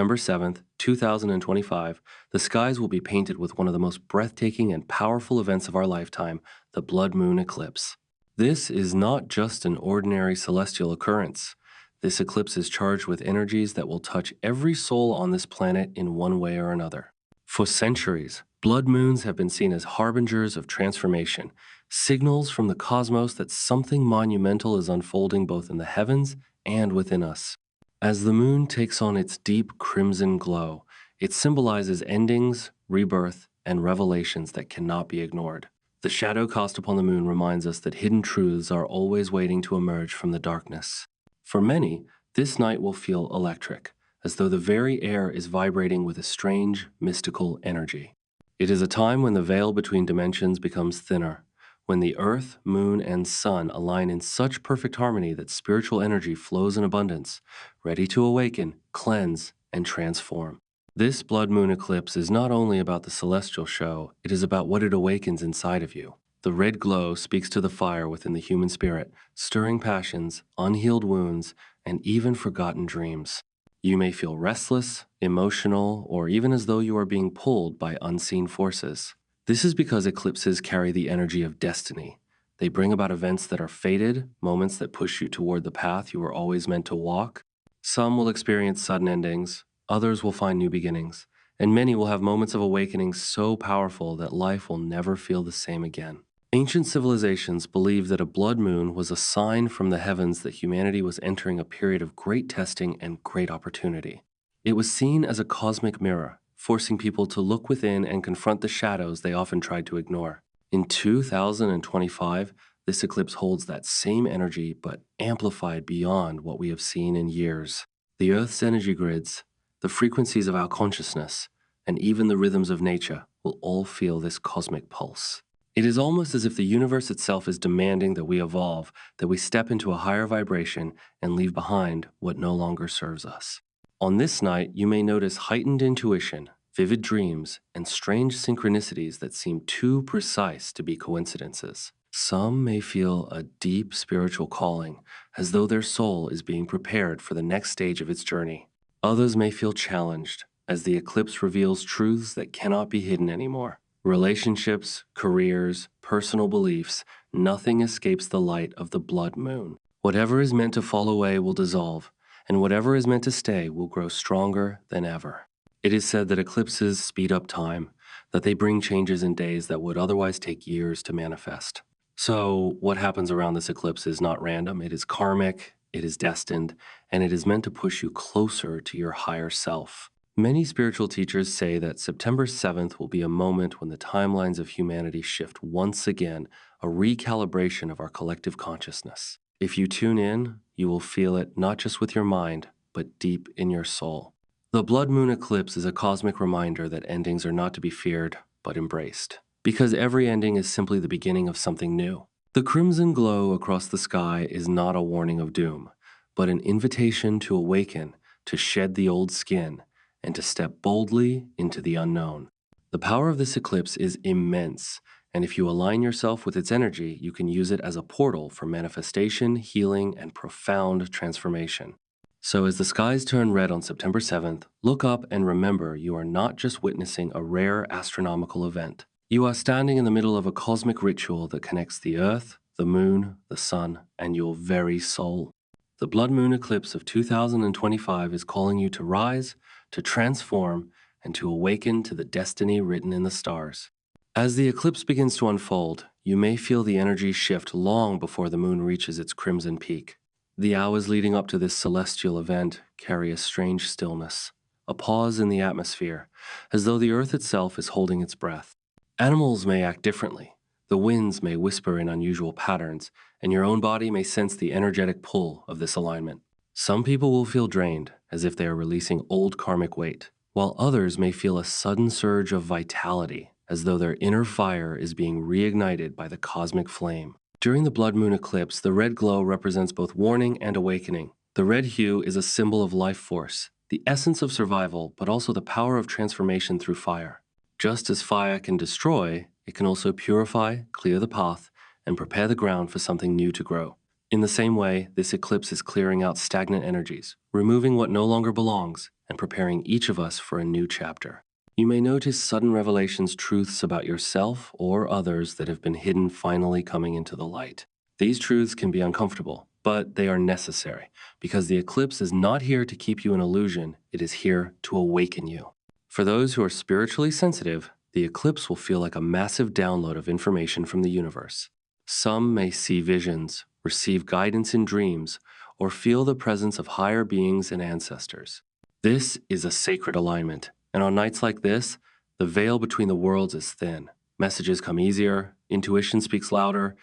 September 7th, 2025, the skies will be painted with one of the most breathtaking and powerful events of our lifetime, the blood moon eclipse. This is not just an ordinary celestial occurrence. This eclipse is charged with energies that will touch every soul on this planet in one way or another. For centuries, blood moons have been seen as harbingers of transformation, signals from the cosmos that something monumental is unfolding both in the heavens and within us. As the moon takes on its deep crimson glow, it symbolizes endings, rebirth, and revelations that cannot be ignored. The shadow cast upon the moon reminds us that hidden truths are always waiting to emerge from the darkness. For many, this night will feel electric, as though the very air is vibrating with a strange, mystical energy. It is a time when the veil between dimensions becomes thinner, when the earth, moon, and sun align in such perfect harmony that spiritual energy flows in abundance, ready to awaken, cleanse, and transform. This blood moon eclipse is not only about the celestial show, it is about what it awakens inside of you. The red glow speaks to the fire within the human spirit, stirring passions, unhealed wounds, and even forgotten dreams. You may feel restless, emotional, or even as though you are being pulled by unseen forces. This is because eclipses carry the energy of destiny. They bring about events that are fated, moments that push you toward the path you were always meant to walk. Some will experience sudden endings, others will find new beginnings, and many will have moments of awakening so powerful that life will never feel the same again. Ancient civilizations believed that a blood moon was a sign from the heavens that humanity was entering a period of great testing and great opportunity. It was seen as a cosmic mirror, forcing people to look within and confront the shadows they often tried to ignore. In 2025, this eclipse holds that same energy but amplified beyond what we have seen in years. The Earth's energy grids, the frequencies of our consciousness, and even the rhythms of nature will all feel this cosmic pulse. It is almost as if the universe itself is demanding that we evolve, that we step into a higher vibration and leave behind what no longer serves us. On this night, you may notice heightened intuition, vivid dreams, and strange synchronicities that seem too precise to be coincidences. Some may feel a deep spiritual calling, as though their soul is being prepared for the next stage of its journey. Others may feel challenged, as the eclipse reveals truths that cannot be hidden anymore. Relationships, careers, personal beliefs, nothing escapes the light of the blood moon. Whatever is meant to fall away will dissolve, and whatever is meant to stay will grow stronger than ever. It is said that eclipses speed up time, that they bring changes in days that would otherwise take years to manifest. So, what happens around this eclipse is not random, it is karmic, it is destined, and it is meant to push you closer to your higher self. Many spiritual teachers say that September 7th will be a moment when the timelines of humanity shift once again, a recalibration of our collective consciousness. If you tune in, you will feel it not just with your mind, but deep in your soul. The blood moon eclipse is a cosmic reminder that endings are not to be feared, but embraced. Because every ending is simply the beginning of something new. The crimson glow across the sky is not a warning of doom, but an invitation to awaken, to shed the old skin, and to step boldly into the unknown. The power of this eclipse is immense, and if you align yourself with its energy, you can use it as a portal for manifestation, healing, and profound transformation. So as the skies turn red on September 7th, look up and remember you are not just witnessing a rare astronomical event. You are standing in the middle of a cosmic ritual that connects the earth, the moon, the sun, and your very soul. The blood moon eclipse of 2025 is calling you to rise, to transform, and to awaken to the destiny written in the stars. As the eclipse begins to unfold, you may feel the energy shift long before the moon reaches its crimson peak. The hours leading up to this celestial event carry a strange stillness, a pause in the atmosphere, as though the earth itself is holding its breath. Animals may act differently. The winds may whisper in unusual patterns, and your own body may sense the energetic pull of this alignment. Some people will feel drained, as if they are releasing old karmic weight, while others may feel a sudden surge of vitality, as though their inner fire is being reignited by the cosmic flame. During the blood moon eclipse, the red glow represents both warning and awakening. The red hue is a symbol of life force, the essence of survival, but also the power of transformation through fire. Just as fire can destroy, it can also purify, clear the path, and prepare the ground for something new to grow. In the same way, this eclipse is clearing out stagnant energies, removing what no longer belongs, and preparing each of us for a new chapter. You may notice sudden revelations, truths about yourself or others that have been hidden finally coming into the light. These truths can be uncomfortable, but they are necessary because the eclipse is not here to keep you in illusion, it is here to awaken you. For those who are spiritually sensitive, the eclipse will feel like a massive download of information from the universe. Some may see visions, receive guidance in dreams, or feel the presence of higher beings and ancestors. This is a sacred alignment, and on nights like this, the veil between the worlds is thin. Messages come easier, intuition speaks louder,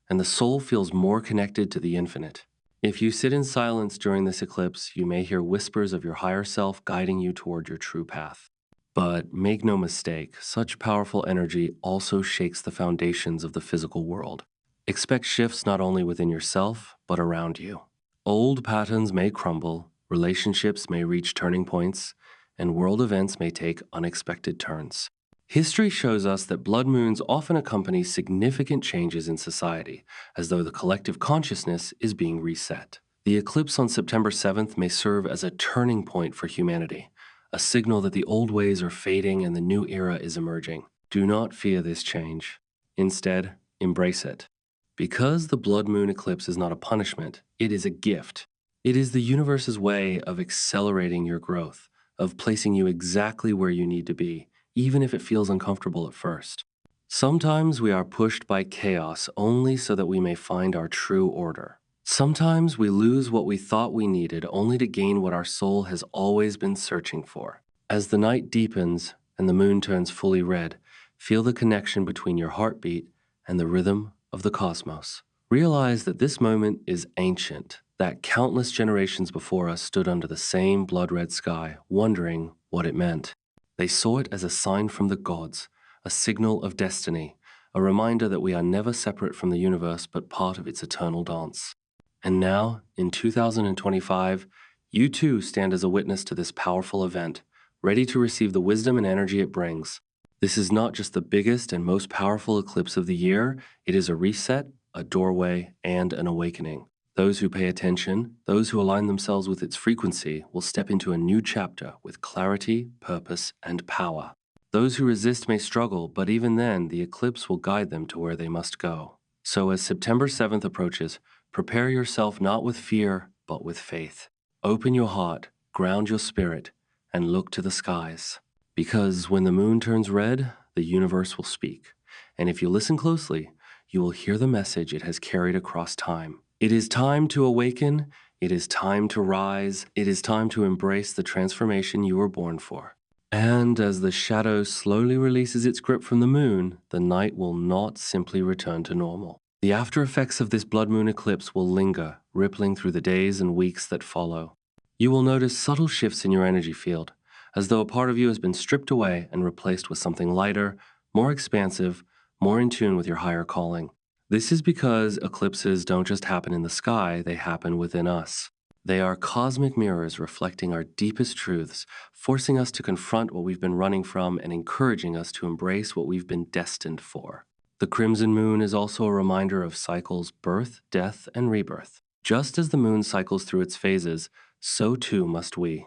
and the soul feels more connected to the infinite. If you sit in silence during this eclipse, you may hear whispers of your higher self guiding you toward your true path. But make no mistake, such powerful energy also shakes the foundations of the physical world. Expect shifts not only within yourself, but around you. Old patterns may crumble, relationships may reach turning points, and world events may take unexpected turns. History shows us that blood moons often accompany significant changes in society, as though the collective consciousness is being reset. The eclipse on September 7th may serve as a turning point for humanity, a signal that the old ways are fading and the new era is emerging. Do not fear this change. Instead, embrace it. Because the blood moon eclipse is not a punishment, it is a gift. It is the universe's way of accelerating your growth, of placing you exactly where you need to be, even if it feels uncomfortable at first. Sometimes we are pushed by chaos only so that we may find our true order. Sometimes we lose what we thought we needed only to gain what our soul has always been searching for. As the night deepens and the moon turns fully red, feel the connection between your heartbeat and the rhythm of the cosmos. Realize that this moment is ancient, that countless generations before us stood under the same blood-red sky, wondering what it meant. They saw it as a sign from the gods, a signal of destiny, a reminder that we are never separate from the universe but part of its eternal dance. And now, in 2025, you too stand as a witness to this powerful event, ready to receive the wisdom and energy it brings. This is not just the biggest and most powerful eclipse of the year, it is a reset, a doorway, and an awakening. Those who pay attention, those who align themselves with its frequency, will step into a new chapter with clarity, purpose, and power. Those who resist may struggle, but even then, the eclipse will guide them to where they must go. So as September 7th approaches, prepare yourself not with fear, but with faith. Open your heart, ground your spirit, and look to the skies. Because when the moon turns red, the universe will speak. And if you listen closely, you will hear the message it has carried across time. It is time to awaken, it is time to rise, it is time to embrace the transformation you were born for. And as the shadow slowly releases its grip from the moon, the night will not simply return to normal. The after effects of this blood moon eclipse will linger, rippling through the days and weeks that follow. You will notice subtle shifts in your energy field, as though a part of you has been stripped away and replaced with something lighter, more expansive, more in tune with your higher calling. This is because eclipses don't just happen in the sky, they happen within us. They are cosmic mirrors reflecting our deepest truths, forcing us to confront what we've been running from and encouraging us to embrace what we've been destined for. The crimson moon is also a reminder of cycles, birth, death, and rebirth. Just as the moon cycles through its phases, so too must we.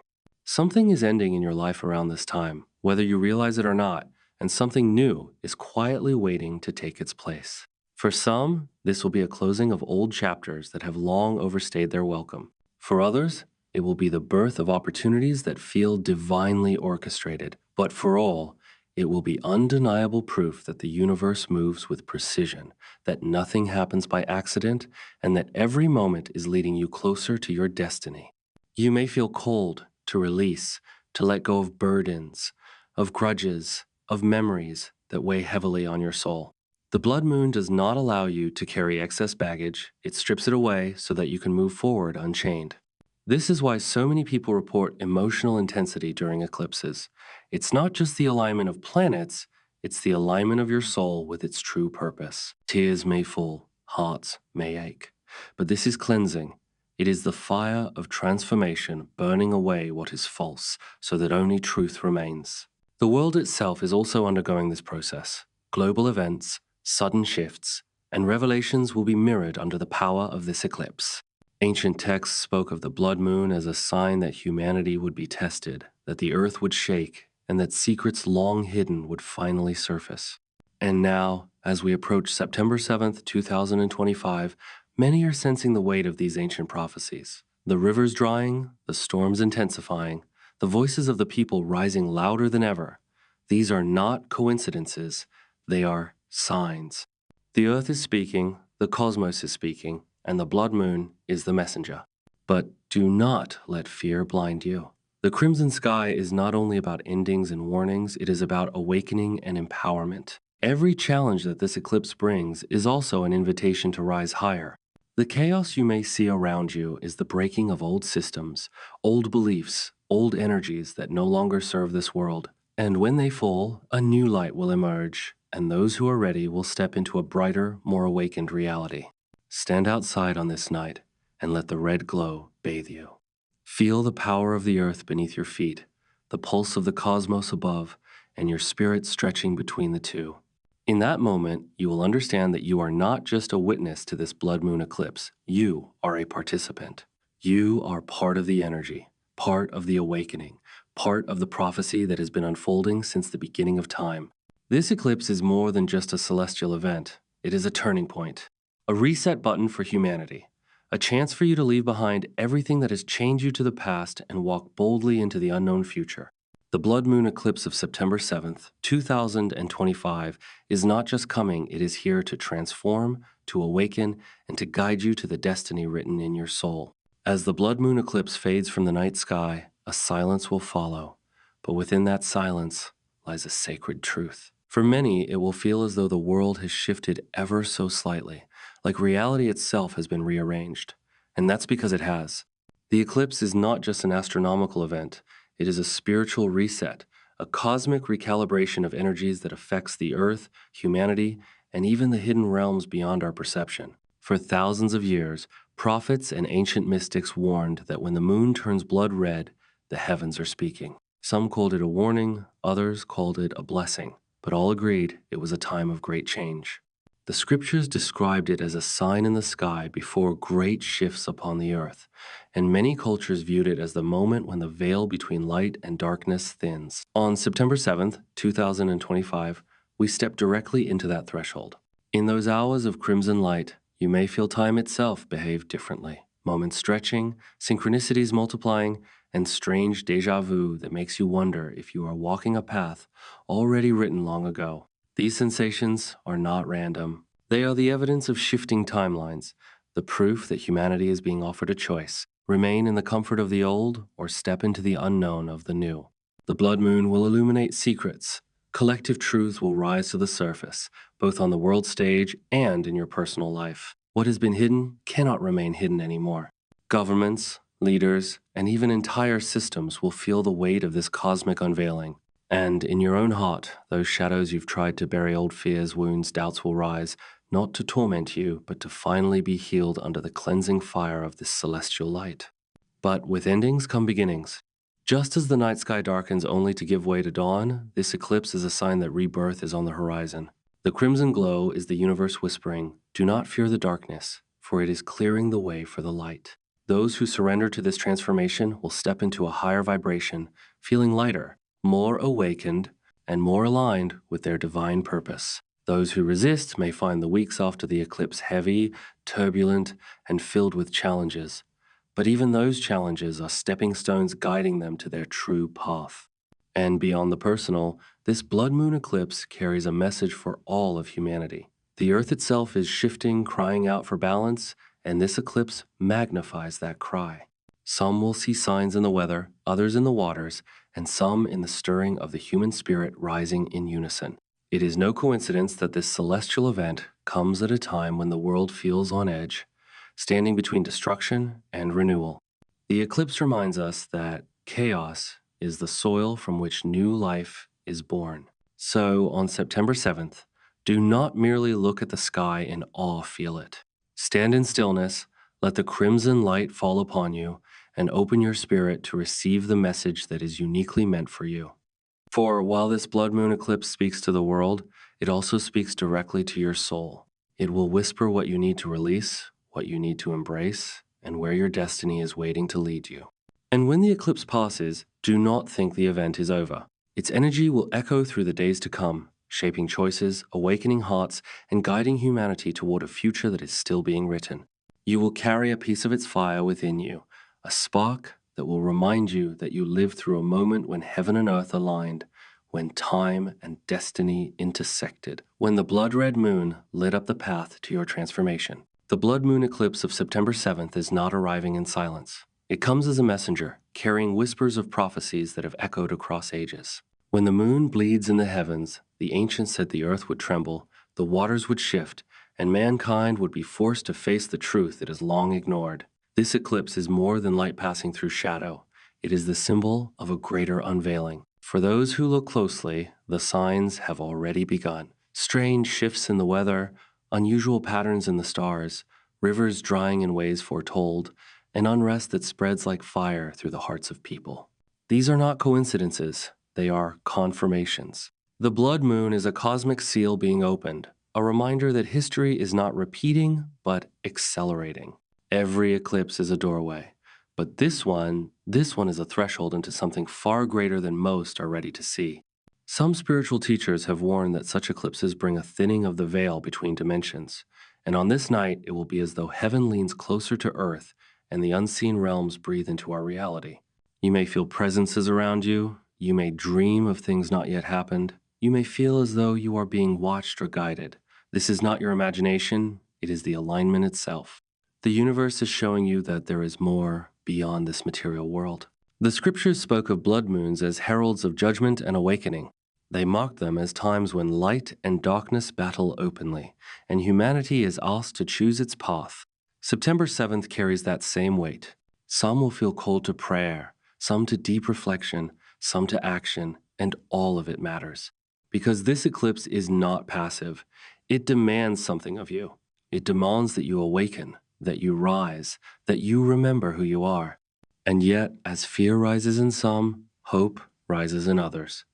Something is ending in your life around this time, whether you realize it or not, and something new is quietly waiting to take its place. For some, this will be a closing of old chapters that have long overstayed their welcome. For others, it will be the birth of opportunities that feel divinely orchestrated. But for all, it will be undeniable proof that the universe moves with precision, that nothing happens by accident, and that every moment is leading you closer to your destiny. You may feel called to release, to let go of burdens, of grudges, of memories that weigh heavily on your soul. The blood moon does not allow you to carry excess baggage. It strips it away so that you can move forward unchained. This is why so many people report emotional intensity during eclipses. It's not just the alignment of planets, it's the alignment of your soul with its true purpose. Tears may fall, hearts may ache, but this is cleansing. It is the fire of transformation burning away what is false so that only truth remains. The world itself is also undergoing this process. Global events, sudden shifts, and revelations will be mirrored under the power of this eclipse. Ancient texts spoke of the blood moon as a sign that humanity would be tested, that the earth would shake, and that secrets long hidden would finally surface. And now, as we approach September 7th, 2025, many are sensing the weight of these ancient prophecies. The rivers drying, the storms intensifying, the voices of the people rising louder than ever. These are not coincidences, they are signs. The earth is speaking, the cosmos is speaking, and the blood moon is the messenger. But do not let fear blind you. The crimson sky is not only about endings and warnings, it is about awakening and empowerment. Every challenge that this eclipse brings is also an invitation to rise higher. The chaos you may see around you is the breaking of old systems, old beliefs, old energies that no longer serve this world. And when they fall, a new light will emerge, and those who are ready will step into a brighter, more awakened reality. Stand outside on this night and let the red glow bathe you. Feel the power of the earth beneath your feet, the pulse of the cosmos above, and your spirit stretching between the two. In that moment, you will understand that you are not just a witness to this blood moon eclipse. You are a participant. You are part of the energy, part of the awakening, part of the prophecy that has been unfolding since the beginning of time. This eclipse is more than just a celestial event. It is a turning point, a reset button for humanity, a chance for you to leave behind everything that has chained you to the past and walk boldly into the unknown future. The blood moon eclipse of September 7th, 2025 is not just coming, it is here to transform, to awaken, and to guide you to the destiny written in your soul. As the blood moon eclipse fades from the night sky, a silence will follow, but within that silence lies a sacred truth. For many, it will feel as though the world has shifted ever so slightly, like reality itself has been rearranged. And that's because it has. The eclipse is not just an astronomical event, it is a spiritual reset, a cosmic recalibration of energies that affects the earth, humanity, and even the hidden realms beyond our perception. For thousands of years, prophets and ancient mystics warned that when the moon turns blood red, the heavens are speaking. Some called it a warning, others called it a blessing, but all agreed it was a time of great change. The scriptures described it as a sign in the sky before great shifts upon the earth, and many cultures viewed it as the moment when the veil between light and darkness thins. On September 7th, 2025, we step directly into that threshold. In those hours of crimson light, you may feel time itself behave differently. Moments stretching, synchronicities multiplying, and strange déjà vu that makes you wonder if you are walking a path already written long ago. These sensations are not random. They are the evidence of shifting timelines, the proof that humanity is being offered a choice: remain in the comfort of the old or step into the unknown of the new. The blood moon will illuminate secrets. Collective truths will rise to the surface, both on the world stage and in your personal life. What has been hidden cannot remain hidden anymore. Governments, leaders, and even entire systems will feel the weight of this cosmic unveiling. And in your own heart, those shadows you've tried to bury, old fears, wounds, doubts will rise, not to torment you, but to finally be healed under the cleansing fire of this celestial light. But with endings come beginnings. Just as the night sky darkens only to give way to dawn, this eclipse is a sign that rebirth is on the horizon. The crimson glow is the universe whispering, "Do not fear the darkness, for it is clearing the way for the light." Those who surrender to this transformation will step into a higher vibration, feeling lighter, more awakened, and more aligned with their divine purpose. Those who resist may find the weeks after the eclipse heavy, turbulent, and filled with challenges. But even those challenges are stepping stones guiding them to their true path. And beyond the personal, this blood moon eclipse carries a message for all of humanity. The earth itself is shifting, crying out for balance, and this eclipse magnifies that cry. Some will see signs in the weather, others in the waters, and some in the stirring of the human spirit rising in unison. It is no coincidence that this celestial event comes at a time when the world feels on edge, standing between destruction and renewal. The eclipse reminds us that chaos is the soil from which new life is born. So on September 7th, do not merely look at the sky in awe, feel it. Stand in stillness, let the crimson light fall upon you, and open your spirit to receive the message that is uniquely meant for you. For while this blood moon eclipse speaks to the world, it also speaks directly to your soul. It will whisper what you need to release, what you need to embrace, and where your destiny is waiting to lead you. And when the eclipse passes, do not think the event is over. Its energy will echo through the days to come, shaping choices, awakening hearts, and guiding humanity toward a future that is still being written. You will carry a piece of its fire within you, a spark that will remind you that you lived through a moment when heaven and earth aligned, when time and destiny intersected, when the blood-red moon lit up the path to your transformation. The blood moon eclipse of September 7th is not arriving in silence. It comes as a messenger, carrying whispers of prophecies that have echoed across ages. When the moon bleeds in the heavens, the ancients said the earth would tremble, the waters would shift, and mankind would be forced to face the truth it has long ignored. This eclipse is more than light passing through shadow. It is the symbol of a greater unveiling. For those who look closely, the signs have already begun. Strange shifts in the weather, unusual patterns in the stars, rivers drying in ways foretold, an unrest that spreads like fire through the hearts of people. These are not coincidences, they are confirmations. The blood moon is a cosmic seal being opened, a reminder that history is not repeating, but accelerating. Every eclipse is a doorway, but this one is a threshold into something far greater than most are ready to see. Some spiritual teachers have warned that such eclipses bring a thinning of the veil between dimensions, and on this night it will be as though heaven leans closer to earth and the unseen realms breathe into our reality. You may feel presences around you, you may dream of things not yet happened, you may feel as though you are being watched or guided. This is not your imagination, it is the alignment itself. The universe is showing you that there is more beyond this material world. The scriptures spoke of blood moons as heralds of judgment and awakening. They mocked them as times when light and darkness battle openly, and humanity is asked to choose its path. September 7th carries that same weight. Some will feel called to prayer, some to deep reflection, some to action, and all of it matters. Because this eclipse is not passive. It demands something of you. It demands that you awaken, that you rise, that you remember who you are. And yet, as fear rises in some, hope rises in others.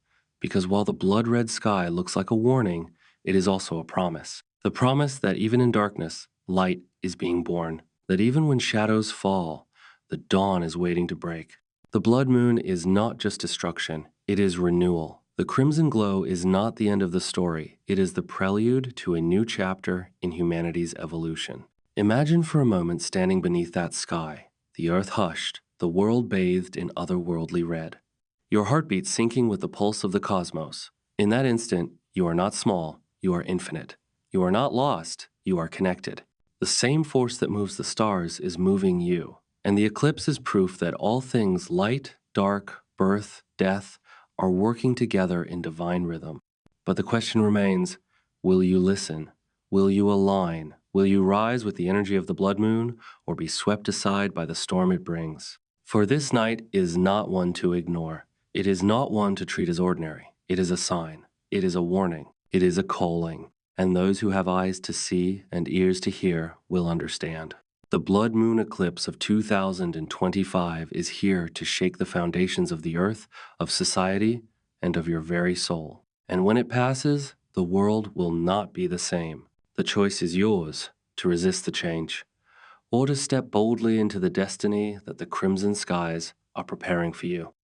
Because while the blood-red sky looks like a warning, it is also a promise. The promise that even in darkness, light is being born. That even when shadows fall, the dawn is waiting to break. The blood moon is not just destruction, it is renewal. The crimson glow is not the end of the story. It is the prelude to a new chapter in humanity's evolution. Imagine for a moment standing beneath that sky, the earth hushed, the world bathed in otherworldly red. Your heartbeat syncing with the pulse of the cosmos. In that instant, you are not small, you are infinite. You are not lost, you are connected. The same force that moves the stars is moving you. And the eclipse is proof that all things light, dark, birth, death are working together in divine rhythm. But the question remains, will you listen? Will you align? Will you rise with the energy of the blood moon or be swept aside by the storm it brings? For this night is not one to ignore. It is not one to treat as ordinary. It is a sign. It is a warning. It is a calling. And those who have eyes to see and ears to hear will understand. The blood moon eclipse of 2025 is here to shake the foundations of the earth, of society, and of your very soul. And when it passes, the world will not be the same. The choice is yours to resist the change, or to step boldly into the destiny that the crimson skies are preparing for you.